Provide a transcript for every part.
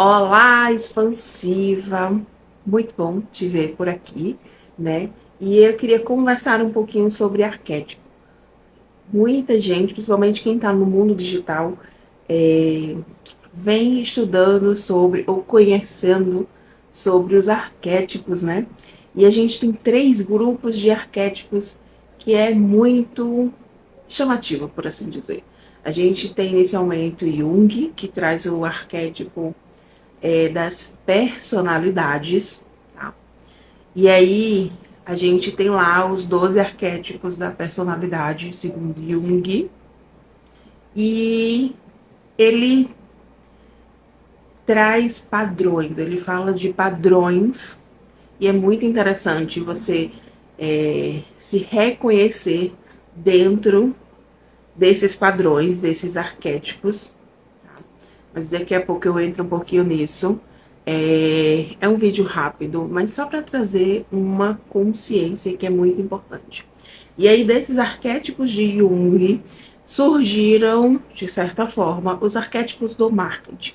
Olá, expansiva! Muito bom te ver por aqui, né? E eu queria conversar um pouquinho sobre arquétipo. Muita gente, principalmente quem está no mundo digital, é, vem estudando sobre ou conhecendo sobre os arquétipos, né? E a gente tem 3 grupos de arquétipos que é muito chamativo, por assim dizer. A gente tem inicialmente Jung, que traz o arquétipo das personalidades, tá? E aí a gente tem lá os 12 arquétipos da personalidade, segundo Jung, e ele traz padrões, ele fala de padrões, e é muito interessante você se reconhecer dentro desses padrões, desses arquétipos. Mas daqui a pouco eu entro um pouquinho nisso. É um vídeo rápido, mas só para trazer uma consciência que é muito importante. E aí, desses arquétipos de Jung, surgiram, de certa forma, os arquétipos do marketing.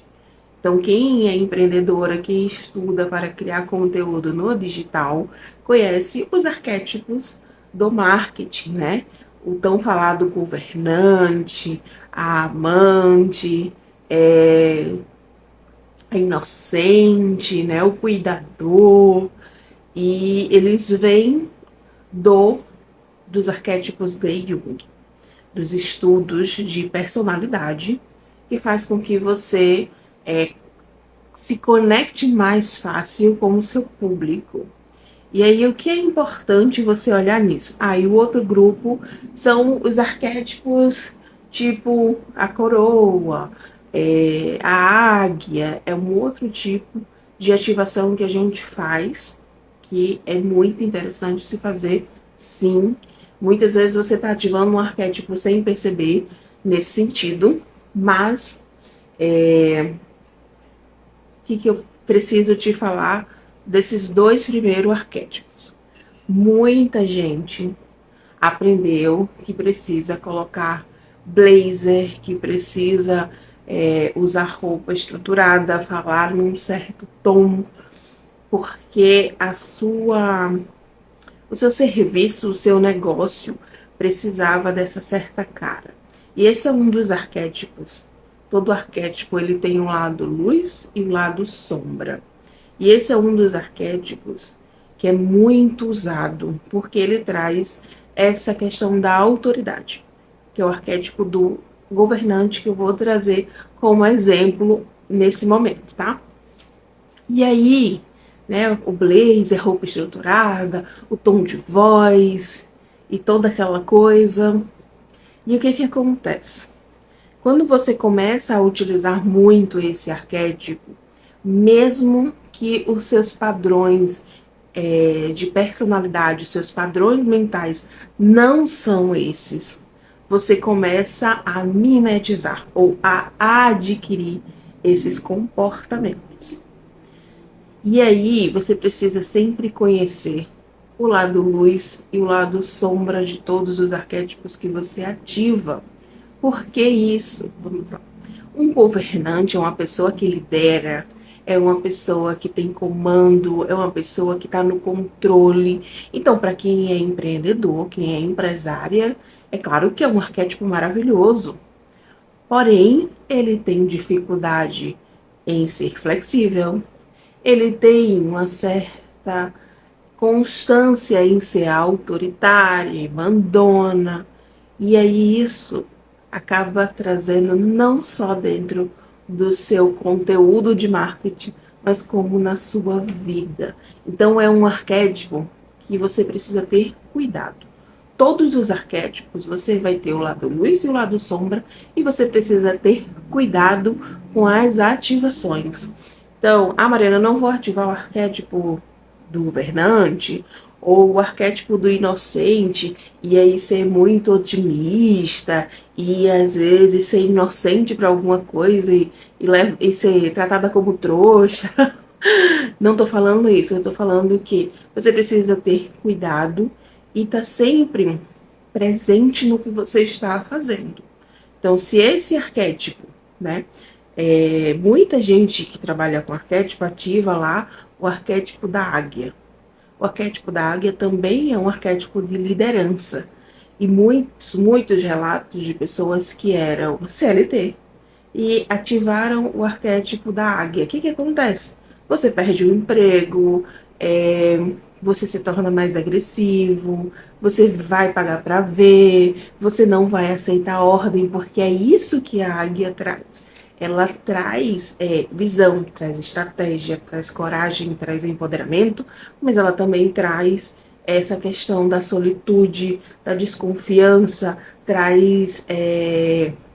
Então, quem é empreendedora, quem estuda para criar conteúdo no digital, conhece os arquétipos do marketing, né? O tão falado governante, a amante, a inocente, né? O cuidador. E eles vêm do dos arquétipos de Jung, dos estudos de personalidade, que faz com que você se conecte mais fácil com o seu público. E aí, o que é importante você olhar nisso? E o outro grupo são os arquétipos, tipo a coroa, a águia, é um outro tipo de ativação que a gente faz, que é muito interessante se fazer, sim. Muitas vezes você está ativando um arquétipo sem perceber nesse sentido, mas que eu preciso te falar desses 2 primeiros arquétipos. Muita gente aprendeu que precisa colocar blazer, que precisa usar roupa estruturada, falar num certo tom, porque o seu serviço, o seu negócio precisava dessa certa cara. E esse é um dos arquétipos. Todo arquétipo ele tem um lado luz e um lado sombra. E esse é um dos arquétipos que é muito usado, porque ele traz essa questão da autoridade, que é o arquétipo do governante, que eu vou trazer como exemplo nesse momento, tá? E aí, né, o blazer, roupa estruturada, o tom de voz e toda aquela coisa. E o que que acontece? Quando você começa a utilizar muito esse arquétipo, mesmo que os seus padrões de personalidade, seus padrões mentais não são esses, você começa a mimetizar ou a adquirir esses comportamentos. E aí você precisa sempre conhecer o lado luz e o lado sombra de todos os arquétipos que você ativa. Por que isso? Vamos lá. Um governante é uma pessoa que lidera, é uma pessoa que tem comando, é uma pessoa que está no controle. Então, para quem é empreendedor, quem é empresária, é claro que é um arquétipo maravilhoso. Porém, ele tem dificuldade em ser flexível, ele tem uma certa constância em ser autoritária, mandona, e aí isso acaba trazendo não só dentro do seu conteúdo de marketing, mas como na sua vida. Então é um arquétipo que você precisa ter cuidado. Todos os arquétipos você vai ter o lado luz e o lado sombra, e você precisa ter cuidado com as ativações. Então, Mariana, eu não vou ativar o arquétipo do governante ou o arquétipo do inocente e aí ser muito otimista e às vezes ser inocente para alguma coisa e ser tratada como trouxa. Não tô falando isso, eu tô falando que você precisa ter cuidado e tá sempre presente no que você está fazendo. Então, se esse arquétipo, né, Muita gente que trabalha com arquétipo ativa lá o arquétipo da águia. O arquétipo da águia também é um arquétipo de liderança. E muitos relatos de pessoas que eram CLT e ativaram o arquétipo da águia. O que acontece? Você perde o emprego, você se torna mais agressivo, você vai pagar para ver, você não vai aceitar a ordem, porque é isso que a águia traz. Ela traz visão, traz estratégia, traz coragem, traz empoderamento, mas ela também traz essa questão da solitude, da desconfiança, traz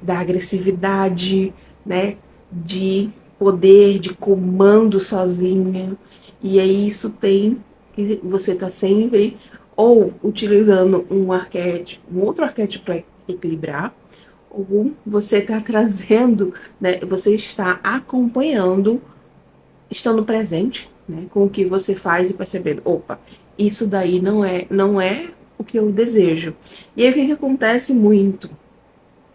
da agressividade, né? De poder, de comando sozinha. E aí isso tem que você tá sempre ou utilizando um arquétipo, um outro arquétipo para equilibrar, ou você está trazendo, né? Você está acompanhando, estando presente, né? Com o que você faz e percebendo, opa, isso daí não é o que eu desejo. E aí o que acontece muito?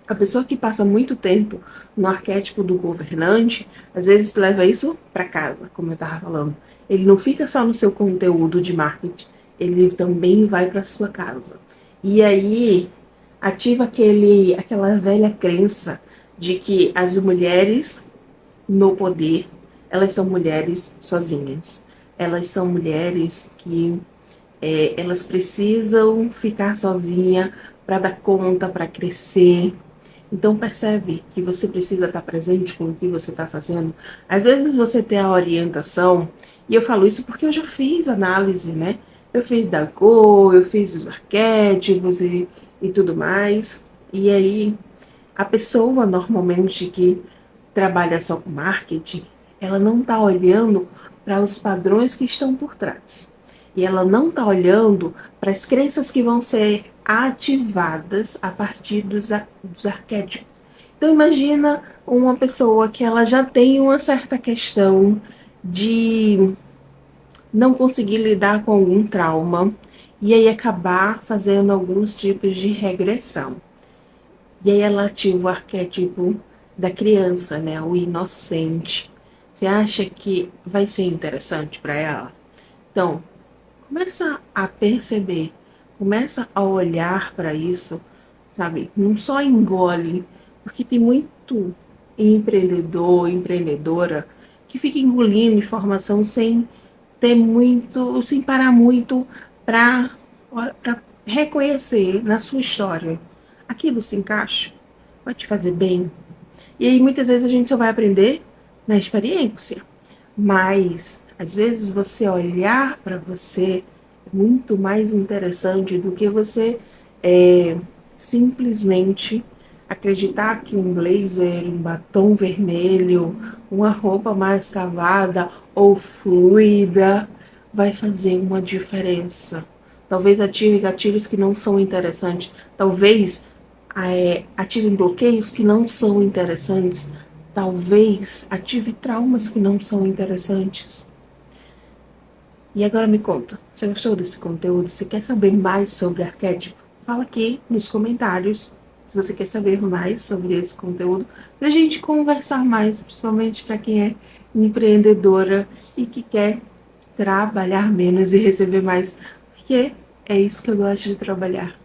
A pessoa que passa muito tempo no arquétipo do governante, às vezes leva isso para casa, como eu estava falando. Ele não fica só no seu conteúdo de marketing, ele também vai para sua casa. E aí ativa aquela velha crença de que as mulheres no poder, elas são mulheres sozinhas. Elas são mulheres que elas precisam ficar sozinha para dar conta, para crescer. Então percebe que você precisa estar presente com o que você está fazendo. Às vezes você tem a orientação, e eu falo isso porque eu já fiz análise, né? Eu fiz da cor, eu fiz os arquétipos e tudo mais. E aí, a pessoa normalmente que trabalha só com marketing, ela não está olhando para os padrões que estão por trás. E ela não está olhando para as crenças que vão ser ativadas a partir dos arquétipos. Então imagina uma pessoa que ela já tem uma certa questão de não conseguir lidar com algum trauma e aí acabar fazendo alguns tipos de regressão. E aí ela ativa o arquétipo da criança, né? O inocente. Você acha que vai ser interessante para ela? Então, começa a perceber, começa a olhar para isso, sabe? Não só engole, porque tem muito empreendedor, empreendedora que fica engolindo informação sem ter muito, sem parar muito para reconhecer na sua história aquilo se encaixa, vai te fazer bem. E aí muitas vezes a gente só vai aprender na experiência, mas às vezes você olhar para você é muito mais interessante do que você simplesmente acreditar que um blazer, um batom vermelho, uma roupa mais cavada ou fluida vai fazer uma diferença. Talvez ative gatilhos que não são interessantes. Talvez ative bloqueios que não são interessantes. Talvez ative traumas que não são interessantes. E agora me conta, você gostou desse conteúdo? Você quer saber mais sobre arquétipo? Fala aqui nos comentários se você quer saber mais sobre esse conteúdo, para a gente conversar mais, principalmente para quem é empreendedora e que quer trabalhar menos e receber mais, porque é isso que eu gosto de trabalhar.